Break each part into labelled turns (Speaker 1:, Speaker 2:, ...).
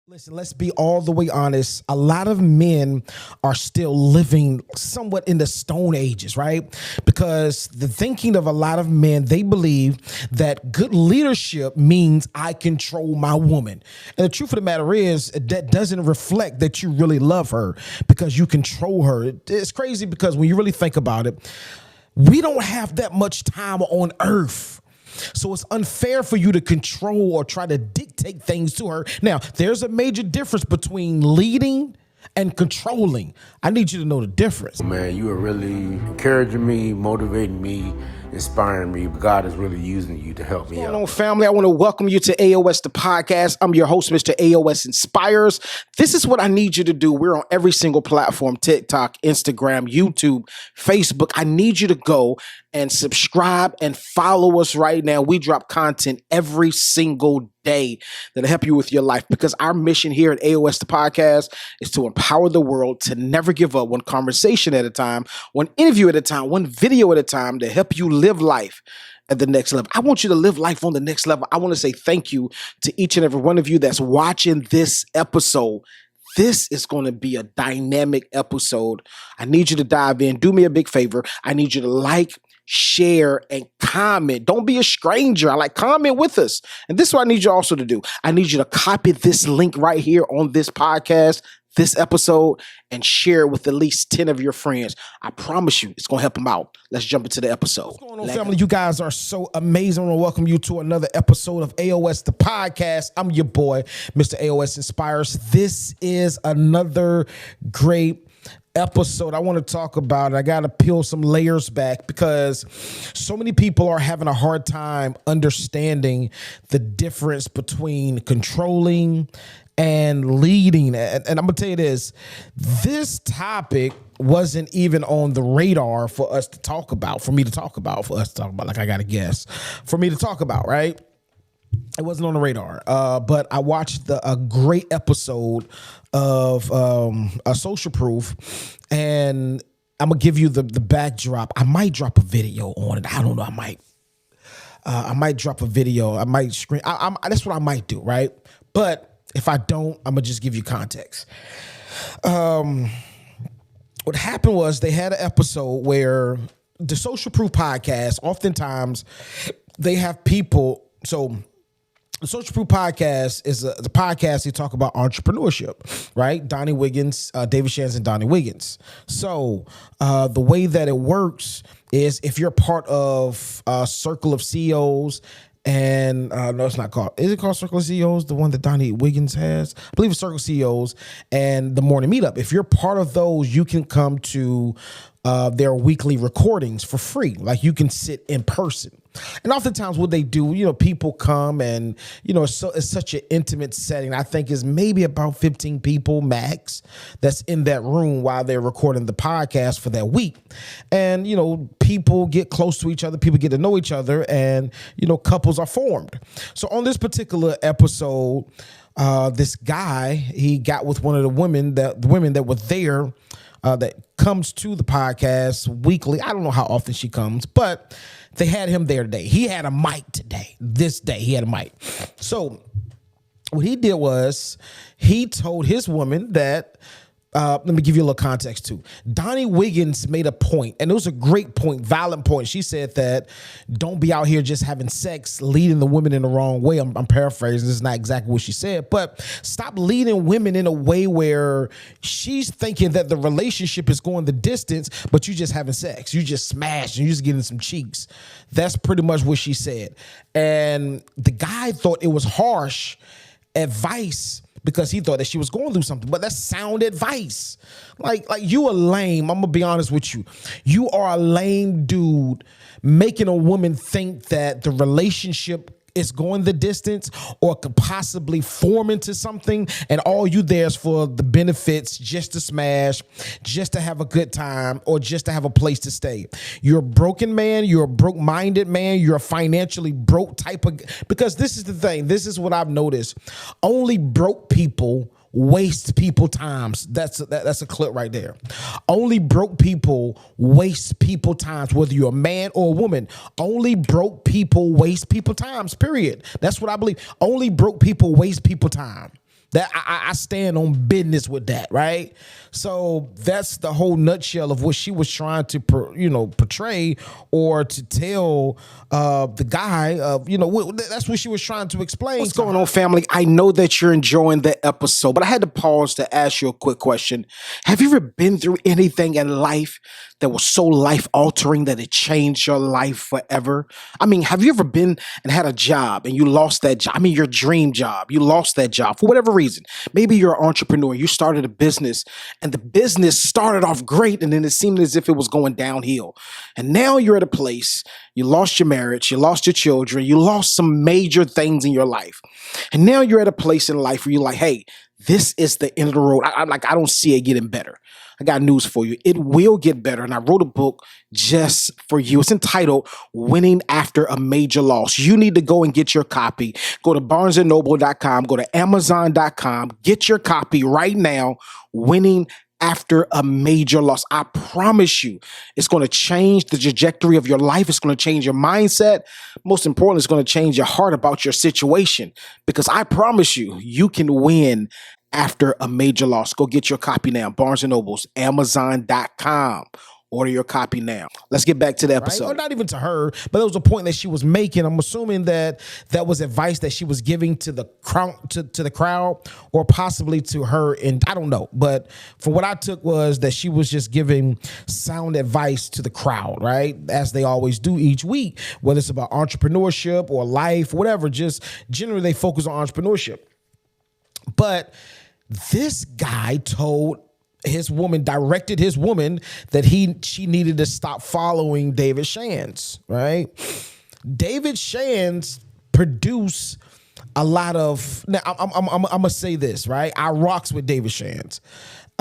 Speaker 1: Listen, let's be all the way honest. A lot of men are still living somewhat in the Stone Ages, right? Because the thinking of a lot of men, they believe that good leadership means I control my woman. And the truth of the matter is that doesn't reflect that you really love her because you control her. It's crazy because when you really think about it, we don't have that much time on earth. So it's unfair for you to control or try to dictate things to her. Now, there's a major difference between leading and controlling. I need you to know the difference.
Speaker 2: Man, you are really encouraging me, motivating me, inspiring me. God is really using you to help me out.
Speaker 1: What's going on, family? I want to welcome you to AOS the podcast. I'm your host, Mr. AOS Inspires. This is what I need you to do. We're on every single platform: TikTok, Instagram, YouTube, Facebook. I need you to go and subscribe and follow us right now. We drop content every single day that'll help you with your life, because our mission here at AOS the podcast is to empower the world to never give up, one conversation at a time, one interview at a time, one video at a time, to help you live life at the next level. I want you to live life on the next level. I want to say thank you to each and every one of you that's watching this episode. This is going to be a dynamic episode. I need you to dive in. Do me a big favor. I need you to like, share, and comment. Don't be a stranger. Comment with us. And this is what I need you also to do. I need you to copy this link right here on this podcast, this episode, and share it with at least 10 of your friends. I promise you, it's going to help them out. Let's jump into the episode. What's going on, family? You guys are so amazing. I want to welcome you to another episode of AOS the podcast. I'm your boy, Mr. AOS Inspires. This is another great episode. I want to talk about it. I got to peel some layers back because so many people are having a hard time understanding the difference between controlling and leading. And I'm gonna tell you this topic wasn't even on the radar for us to talk about, for me to talk about, like I got a guess, for me to talk about, right? It wasn't on the radar, but I watched a great episode of a Social Proof, and I'm gonna give you the backdrop. I might drop a video on it. I don't know. I might drop a video. I might screen. That's what I might do, right? But if I don't, I'm gonna just give you context. What happened was they had an episode where the Social Proof podcast, oftentimes they have people. So the Social Proof podcast is the podcast they talk about entrepreneurship, right? Donnie Wiggins, David Shands, and Donnie Wiggins. So the way that it works is if you're part of a circle of CEOs, and no, it's not called. Is it called Circle of CEOs? The one that Donnie Wiggins has? I believe it's Circle of CEOs and the Morning Meetup. If you're part of those, you can come to their weekly recordings for free. Like, you can sit in person. And oftentimes what they do, people come and, it's such an intimate setting. I think is maybe about 15 people max that's in that room while they're recording the podcast for that week. And, people get close to each other, people get to know each other, and, couples are formed. So on this particular episode, this guy, he got with one of the women that were there, that comes to the podcast weekly. I don't know how often she comes, but they had him there today. He had a mic today. This day, he had a mic. So what he did was he told his woman that, let me give you a little context too. Donnie Wiggins made a point, and it was a great point, valid point. She said that don't be out here just having sex, leading the women in the wrong way. I'm paraphrasing. This is not exactly what she said, but stop leading women in a way where she's thinking that the relationship is going the distance, but you just having sex. You just smashed and you just getting some cheeks. That's pretty much what she said. And the guy thought it was harsh advice because he thought that she was going through something, but that's sound advice. Like you a lame. I'm gonna be honest with you. You are a lame dude making a woman think that the relationship is going the distance or could possibly form into something, and all you there is for the benefits, just to smash, just to have a good time, or just to have a place to stay. You're a broken man, you're a broke-minded man, you're a financially broke type of, because this is the thing, this is what I've noticed. Only broke people waste people times. That's a clip right there. Only broke people waste people times, whether you're a man or a woman. Only broke people waste people times, period. That's what I believe. Only broke people waste people time. That I stand on business with that, right? So that's the whole nutshell of what she was trying to, portray or to tell the guy. That's what she was trying to explain. What's going on, family? I know that you're enjoying the episode, but I had to pause to ask you a quick question. Have you ever been through anything in life that was so life altering that it changed your life forever? I mean, have you ever been and had a job and you lost that job? I mean, your dream job, you lost that job for whatever reason. Maybe you're an entrepreneur, you started a business and the business started off great and then it seemed as if it was going downhill. And now you're at a place, you lost your marriage, you lost your children, you lost some major things in your life. And now you're at a place in life where you're like, hey, this is the end of the road. I don't see it getting better. I got news for you. It will get better. And I wrote a book just for you. It's entitled Winning After a Major Loss. You need to go and get your copy. Go to barnesandnoble.com, go to amazon.com, get your copy right now. Winning After a Major Loss. I promise you, it's going to change the trajectory of your life. It's going to change your mindset. Most importantly, it's going to change your heart about your situation, because I promise you, you can win after a major loss. Go get your copy now. Barnes & Noble's, amazon.com. Order your copy now. Let's get back to the episode. Right? Or not even to her, but it was a point that she was making. I'm assuming that that was advice that she was giving to the crowd, or possibly to her. And I don't know, but for what I took was that she was just giving sound advice to the crowd, right? As they always do each week, whether it's about entrepreneurship or life, whatever. Just generally, they focus on entrepreneurship. But this guy directed his woman that she needed to stop following David Shands, right? David Shands produced a lot of. Now I'm gonna say this, right? I rocks with David Shands.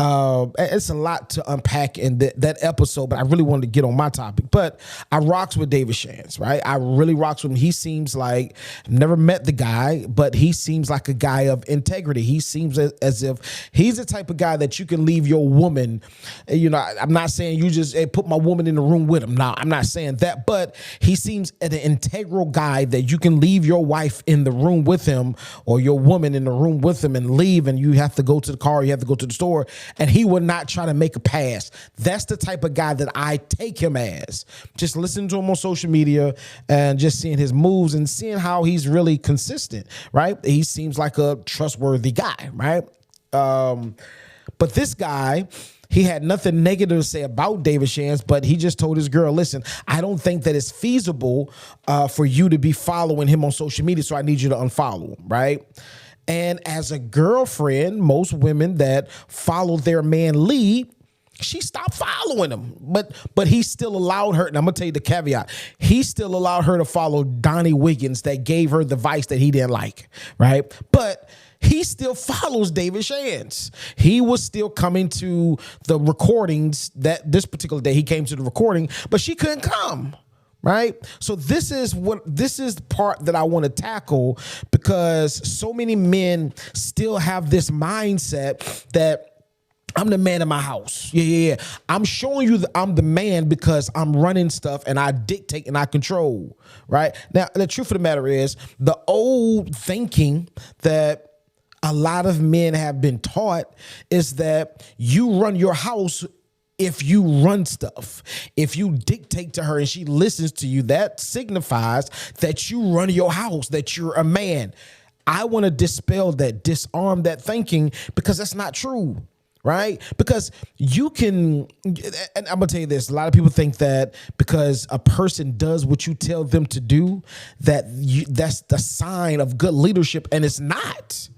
Speaker 1: It's a lot to unpack in that episode, but I really wanted to get on my topic. But I rocks with David Shands, right? I really rocks with him. He seems like, I've never met the guy, but he seems like a guy of integrity. He seems as if he's the type of guy that you can leave your woman. I'm not saying you just put my woman in the room with him. No, I'm not saying that, but he seems an integral guy that you can leave your wife in the room with him, or your woman in the room with him, and leave, and you have to go to the car, you have to go to the store, and he would not try to make a pass. That's the type of guy that I take him as. Just listening to him on social media and just seeing his moves and seeing how he's really consistent, right? He seems like a trustworthy guy, right? But this guy, he had nothing negative to say about David Shands, but he just told his girl, listen, I don't think that it's feasible for you to be following him on social media, so I need you to unfollow him, right? And as a girlfriend, most women that follow their man lead, she stopped following him. But he still allowed her, and I'm going to tell you the caveat, he still allowed her to follow Donnie Wiggins that gave her the advice that he didn't like, right? But he still follows David Shands. He was still coming to the recordings that this particular day he came to the recording, but she couldn't come. Right. So this is the part that I want to tackle, because so many men still have this mindset that I'm the man in my house. Yeah. I'm showing you that I'm the man because I'm running stuff and I dictate and I control. Right. Now, the truth of the matter is, the old thinking that a lot of men have been taught is that you run your house if you run stuff. If you dictate to her and she listens to you, that signifies that you run your house, that you're a man. I want to dispel that, disarm that thinking, because that's not true, right? Because you can, and I'm going to tell you this, a lot of people think that because a person does what you tell them to do, that's the sign of good leadership, and it's not.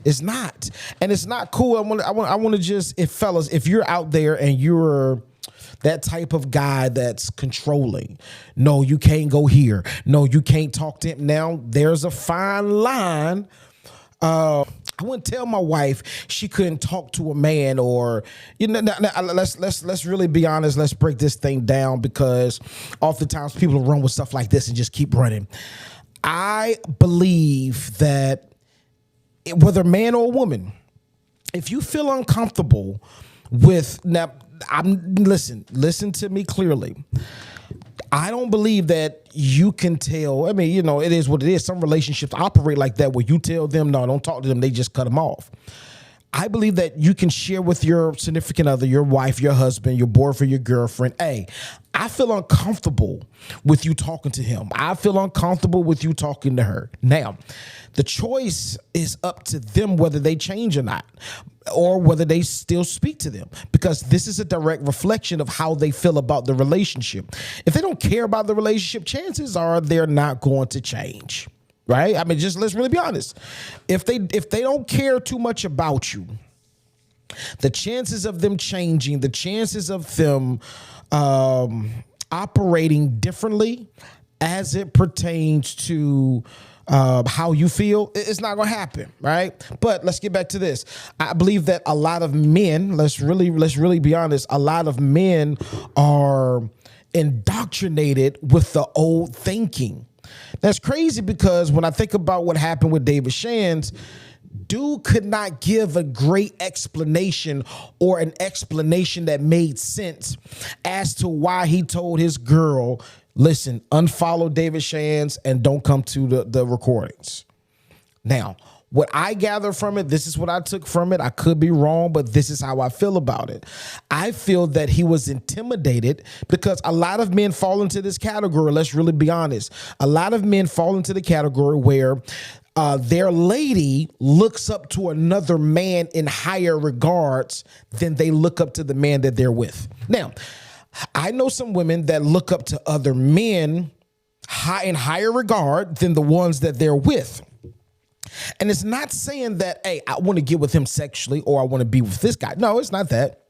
Speaker 1: It's not. And it's not cool. I want to just, if fellas, if you're out there and you're that type of guy that's controlling, no, you can't go here. No, you can't talk to him. Now, there's a fine line. I wouldn't tell my wife she couldn't talk to a man, or, let's really be honest. Let's break this thing down, because oftentimes people run with stuff like this and just keep running. I believe that whether man or woman, if you feel uncomfortable with, now, listen to me clearly. I don't believe that you can tell. I mean, it is what it is. Some relationships operate like that where you tell them, no, don't talk to them. They just cut them off. I believe that you can share with your significant other, your wife, your husband, your boyfriend, your girlfriend. Hey, I feel uncomfortable with you talking to him. I feel uncomfortable with you talking to her. Now, the choice is up to them whether they change or not, or whether they still speak to them, because this is a direct reflection of how they feel about the relationship. If they don't care about the relationship, chances are they're not going to change. Right? I mean, just let's really be honest. If they don't care too much about you, the chances of them changing, the chances of them operating differently as it pertains to how you feel, it's not going to happen, right? But let's get back to this. I believe that a lot of men, let's really be honest, a lot of men are indoctrinated with the old thinking. That's crazy, because when I think about what happened with David Shands, dude could not give a great explanation or an explanation that made sense as to why he told his girl, listen, unfollow David Shands and don't come to the recordings. Now, what I gather from it, this is what I took from it. I could be wrong, but this is how I feel about it. I feel that he was intimidated because a lot of men fall into this category. Let's really be honest. A lot of men fall into the category where their lady looks up to another man in higher regards than they look up to the man that they're with. Now, I know some women that look up to other men in higher regard than the ones that they're with. And it's not saying that, hey, I want to get with him sexually or I want to be with this guy. No, it's not that.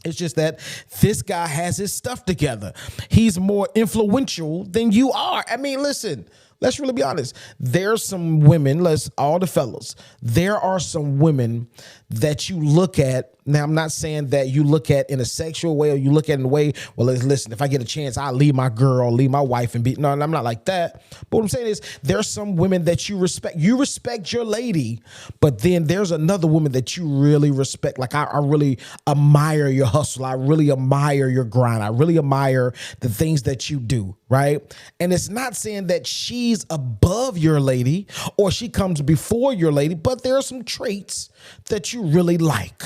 Speaker 1: It's just that this guy has his stuff together. He's more influential than you are. I mean, listen, let's really be honest. There's some women, all the fellas, there are some women that you look at. Now, I'm not saying that you look at in a sexual way or you look at in a way, well, listen, if I get a chance, I'll leave my girl, leave my wife and be, no, I'm not like that. But what I'm saying is there's some women that you respect. You respect your lady, but then there's another woman that you really respect. Like I really admire your hustle. I really admire your grind. I really admire the things that you do, right? And it's not saying that she's above your lady or she comes before your lady, but there are some traits that you really like.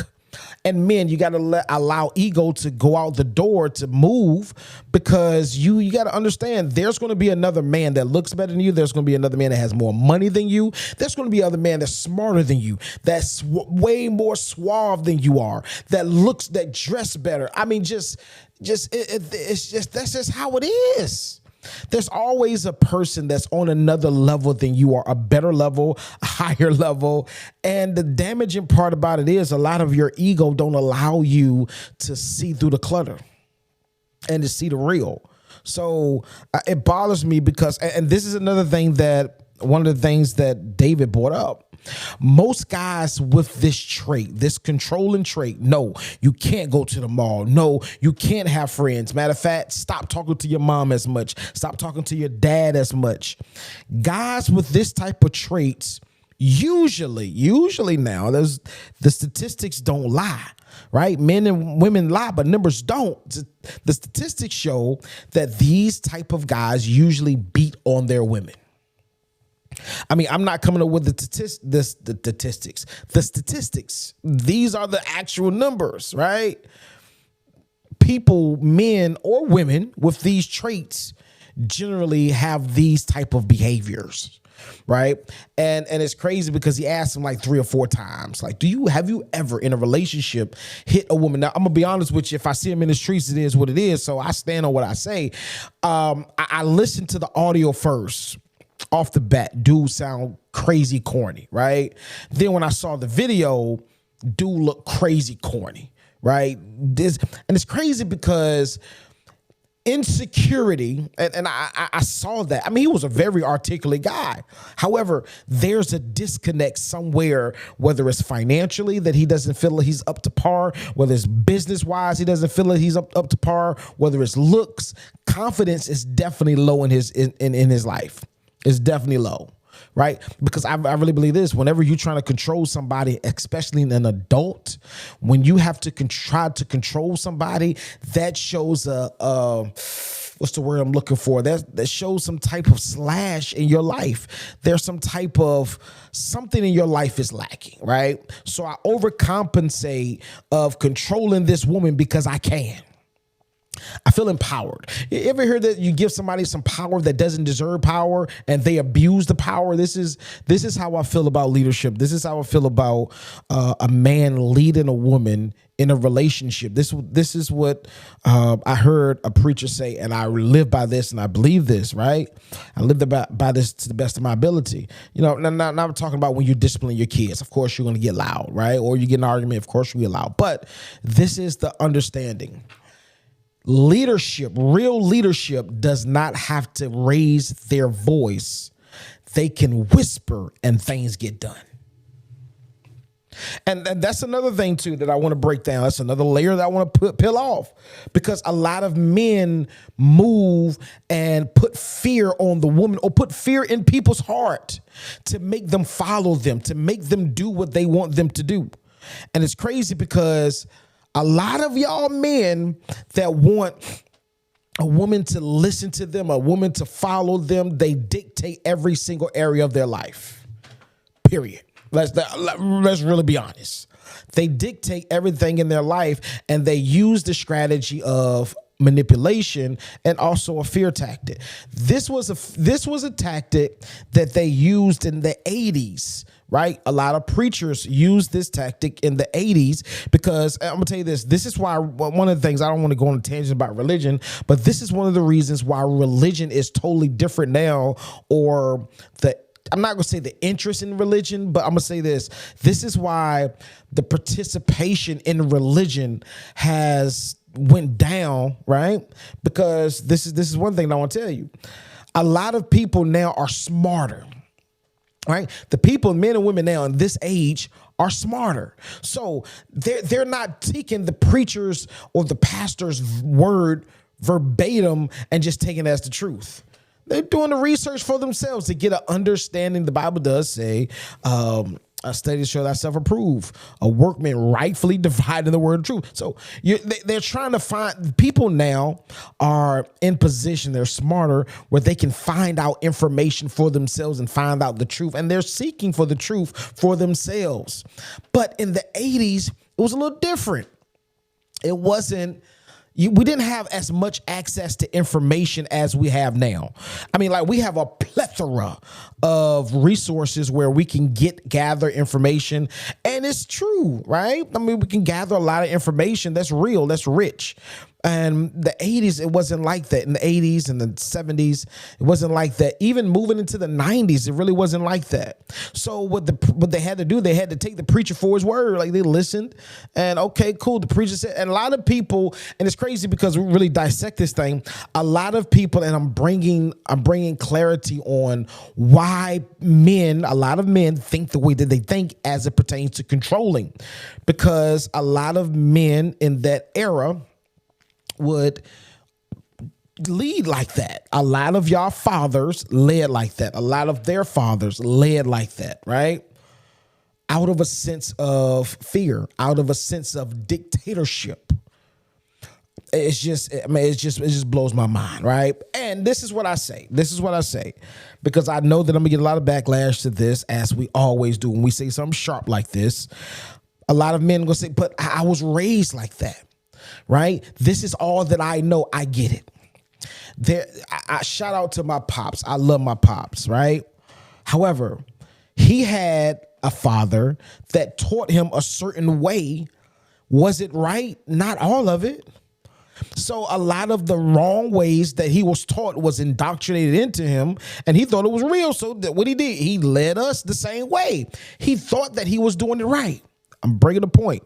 Speaker 1: And men, you got to allow ego to go out the door to move, because you got to understand there's going to be another man that looks better than you. There's going to be another man that has more money than you. There's going to be other man that's smarter than you, that's way more suave than you are, that dress better. I mean, it's just that's just how it is. There's always a person that's on another level than you are, a better level, a higher level. And the damaging part about it is a lot of your ego don't allow you to see through the clutter and to see the real. So it bothers me because, and this is another thing one of the things that David brought up. Most guys with this trait, this controlling trait, no, you can't go to the mall. No, you can't have friends. Matter of fact, stop talking to your mom as much. Stop talking to your dad as much. Guys with this type of traits, usually now, the statistics don't lie, right? Men and women lie, but numbers don't. The statistics show that these type of guys usually beat on their women. I mean, I'm not coming up with the statistics. These are the actual numbers, right? People, men or women with these traits generally have these type of behaviors, right? And it's crazy because he asked him like 3 or 4 times, like, have you ever in a relationship hit a woman? Now, I'm gonna be honest with you. If I see him in the streets, it is what it is. So I stand on what I say. I listened to the audio first. Off the bat, dude sound crazy corny, right? Then when I saw the video, dude look crazy corny, right? And it's crazy because insecurity, and I saw that. I mean, he was a very articulate guy. However, there's a disconnect somewhere, whether it's financially that he doesn't feel like he's up to par, whether it's business-wise he doesn't feel like he's up to par, whether it's looks, confidence is definitely low in his life. It's definitely low. right? Because I really believe this. Whenever you're trying to control somebody, especially an adult, when you have to try to control somebody, that shows what's the word I'm looking for? That shows some type of slash in your life. There's some type of something in your life is lacking, right? So I overcompensate of controlling this woman because I can. I feel empowered. You ever hear that you give somebody some power that doesn't deserve power and they abuse the power? This is how I feel about leadership. This is how I feel about a man leading a woman in a relationship. This is what I heard a preacher say, and I live by this, and I believe this, right? I live by this to the best of my ability. You know, now I'm talking about when you discipline your kids. Of course, you're going to get loud, right? Or you get an argument. Of course, you get loud. But this is the understanding. Leadership, real leadership, does not have to raise their voice. They can whisper and things get done. And that's another thing, too, that I want to break down. That's another layer that I want to peel off, because a lot of men move and put fear on the woman, or put fear in people's heart to make them follow them, to make them do what they want them to do. And it's crazy because a lot of y'all men that want a woman to listen to them, a woman to follow them, they dictate every single area of their life, period. Let's really be honest. They dictate everything in their life, and they use the strategy of manipulation and also a fear tactic. This was a tactic that they used in the 80s, right? A lot of preachers used this tactic in the 80s, because I'm gonna tell you this is why one of the things, I don't want to go on a tangent about religion, but this is one of the reasons why religion is totally different now, or I'm not going to say the interest in religion, but I'm going to say this. This is why the participation in religion has went down, right? Because this is one thing I want to tell you. A lot of people now are smarter, right? The people, men and women now in this age, are smarter. So they're not taking the preacher's or the pastor's word verbatim and just taking it as the truth. They're doing the research for themselves to get an understanding. The Bible does say, a study to show thyself approved, a workman rightfully dividing the word of truth. So they're trying to find, people now are in position, they're smarter, where they can find out information for themselves and find out the truth. And they're seeking for the truth for themselves. But in the 80s, it was a little different. It wasn't, we didn't have as much access to information as we have now. I mean, like, we have a plethora of resources where we can gather information, and it's true, right? I mean, we can gather a lot of information that's real, that's rich. And the 80s, it wasn't like that. In the 80s and the 70s, it wasn't like that. Even moving into the 90s, it really wasn't like that. So what they had to do, they had to take the preacher for his word. Like, they listened, and okay, cool. The preacher said, and a lot of people, and it's crazy because we really dissect this thing. A lot of people, and I'm bringing clarity on why a lot of men think the way that they think as it pertains to controlling, because a lot of men in that era would lead like that. A lot of y'all fathers led like that. A lot of their fathers led like that, right? Out of a sense of fear, out of a sense of dictatorship. It just blows my mind, right? And this is what I say. Because I know that I'm gonna get a lot of backlash to this, as we always do when we say something sharp like this. A lot of men are gonna say, but I was raised like that. Right? This is all that I know. I get it. I shout out to my pops. I love my pops, right? However, he had a father that taught him a certain way. Was it right? Not all of it. So a lot of the wrong ways that he was taught was indoctrinated into him, and he thought it was real. So that what he did, he led us the same way. He thought that he was doing it right. I'm bringing a point.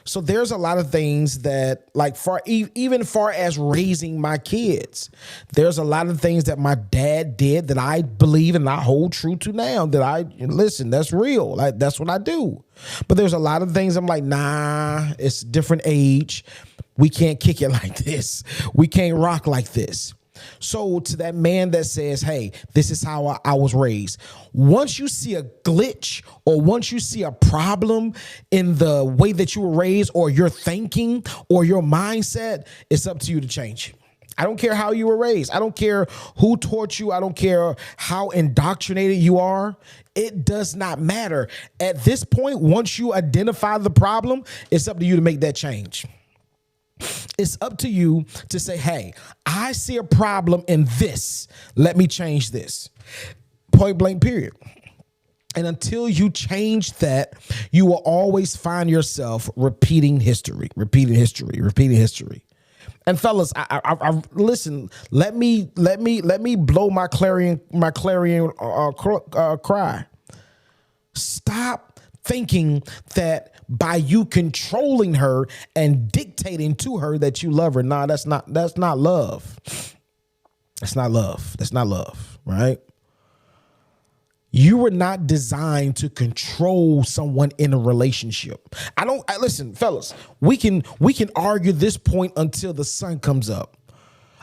Speaker 1: So there's a lot of things that, like, even far as raising my kids, there's a lot of things that my dad did that I believe and I hold true to now, that listen, that's real. Like, that's what I do. But there's a lot of things I'm like, nah, it's a different age. We can't kick it like this. We can't rock like this. So to that man that says, hey, this is how I was raised. Once you see a glitch or once you see a problem in the way that you were raised or your thinking or your mindset, it's up to you to change it. I don't care how you were raised. I don't care who taught you. I don't care how indoctrinated you are. It does not matter. At this point, once you identify the problem, it's up to you to make that change. It's up to you to say, hey, I see a problem in this. Let me change this. Point blank, period. And until you change that, you will always find yourself repeating history. And fellas, I listen. Let me blow my clarion cry. Stop thinking that by you controlling her and dictating to her that you love her. Nah, that's not love. That's not love. That's not love, right? You were not designed to control someone in a relationship. Listen, fellas, we can argue this point until the sun comes up.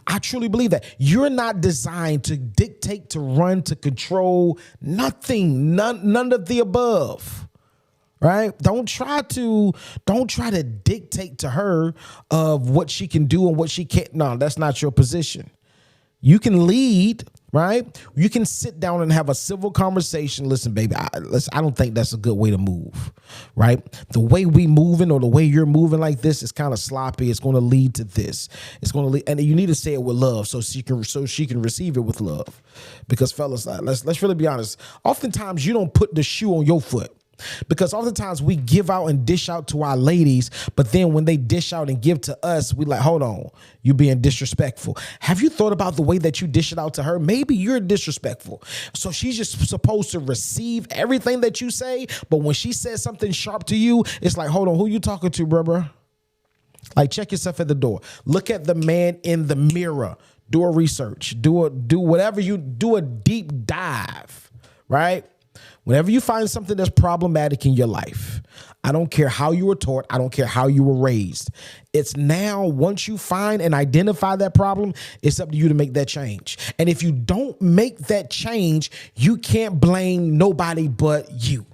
Speaker 1: I truly believe that you're not designed to dictate, to run, to control, nothing, none of the above. Right? Don't try to dictate to her of what she can do and what she can't. No, that's not your position. You can lead, right? You can sit down and have a civil conversation. Listen, baby, I don't think that's a good way to move, right? The way we moving or the way you're moving like this is kind of sloppy. It's going to lead to this. It's going to lead, and you need to say it with love so she can receive it with love. Because fellas, let's really be honest. Oftentimes you don't put the shoe on your foot. Because oftentimes we give out and dish out to our ladies, but then when they dish out and give to us, we like, hold on, you being disrespectful. Have you thought about the way that you dish it out to her? Maybe you're disrespectful. So she's just supposed to receive everything that you say, but when she says something sharp to you, it's like, hold on, who you talking to, bro? Like, check yourself at the door. Look at the man in the mirror. Do a research. Do whatever you do, a deep dive, right? Whenever you find something that's problematic in your life, I don't care how you were taught. I don't care how you were raised. It's now, once you find and identify that problem, it's up to you to make that change. And if you don't make that change, you can't blame nobody but you.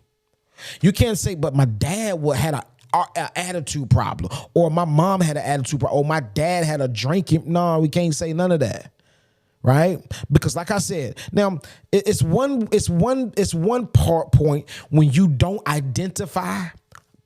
Speaker 1: You can't say, but my dad had an attitude problem, or my mom had an attitude problem, or my dad had a drinking. No, we can't say none of that. Right? Because like I said, now it's one point when you don't identify,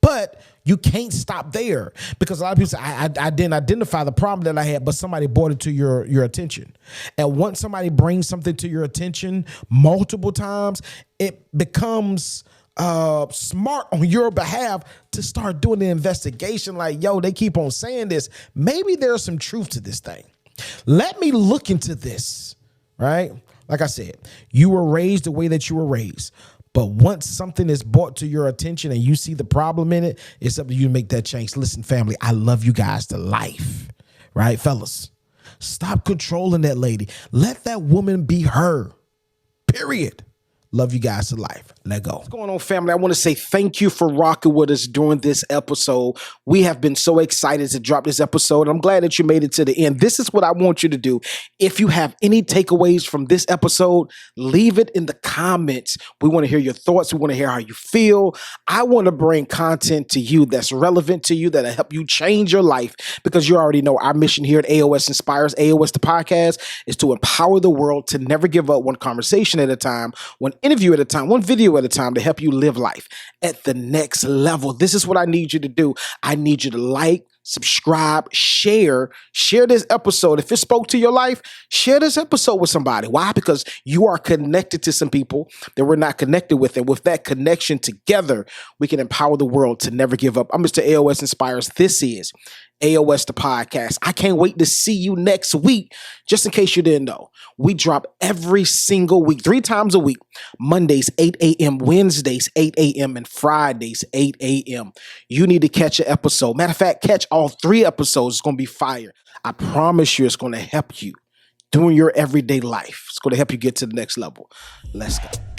Speaker 1: but you can't stop there, because a lot of people say, I didn't identify the problem that I had, but somebody brought it to your attention. And once somebody brings something to your attention multiple times, it becomes smart on your behalf to start doing the investigation. Like, yo, they keep on saying this. Maybe there's some truth to this thing. Let me look into this, right? Like I said, you were raised the way that you were raised. But once something is brought to your attention and you see the problem in it, it's up to you to make that change. Listen, family, I love you guys to life, right? Fellas, stop controlling that lady. Let that woman be her, period. Love you guys to life. Let go. What's going on, family? I want to say thank you for rocking with us during this episode. We have been so excited to drop this episode. I'm glad that you made it to the end. This is what I want you to do. If you have any takeaways from this episode, leave it in the comments. We want to hear your thoughts. We want to hear how you feel. I want to bring content to you that's relevant to you, that'll help you change your life, because you already know our mission here at AOS Inspires, AOS the podcast, is to empower the world to never give up, one conversation at a time, one interview at a time, one video at a time, to help you live life at the next level. This is what I need you to do. I need you to like, subscribe, share this episode. If it spoke to your life, share this episode with somebody. Why? Because you are connected to some people that we're not connected with. And with that connection together, we can empower the world to never give up. I'm Mr. AOS Inspires. This is AOS the podcast. I can't wait to see you next week. Just in case you didn't know, we drop every single week, 3 times a week. Mondays, 8 a.m., Wednesdays, 8 a.m., and Fridays, 8 a.m. You need to catch an episode. Matter of fact, catch all 3 episodes. It's going to be fire. I promise you it's going to help you doing your everyday life. It's going to help you get to the next level. Let's go.